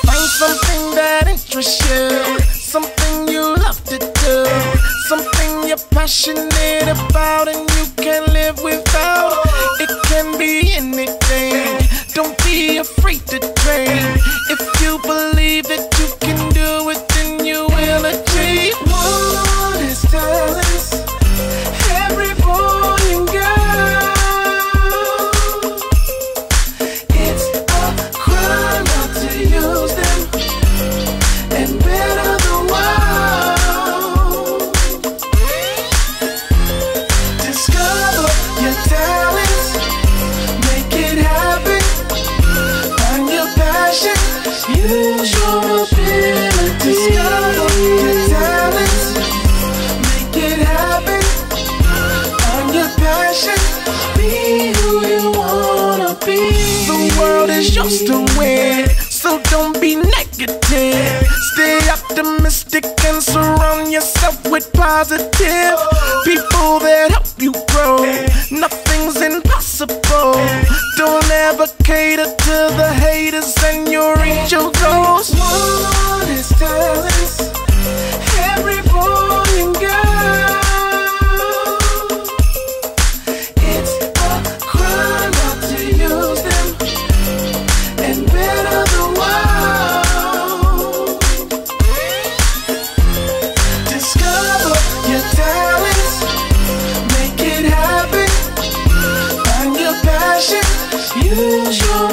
Find something that interests you, something you love to do, something you're passionate about and you can't live without. It can be anything, don't be afraid to dream. If you believe that you can do it, then you will achieve. One is talents, every boy and girl. It's a crime not to use them and better the world. Discover your talents, make it happen. Find your passion, use your ability. Discover your talents, make it happen. Find your passion, be who you wanna be. The world is yours to win, so don't be negative. Stay optimistic and surround yourself with positive people that help you grow. Nothing's impossible. Don't ever cater to the haters and you'll reach your goals. One is talents, every boy and girl. It's a crime not to use them and better the world. Discover your talents, make it happen. Find your passion, use your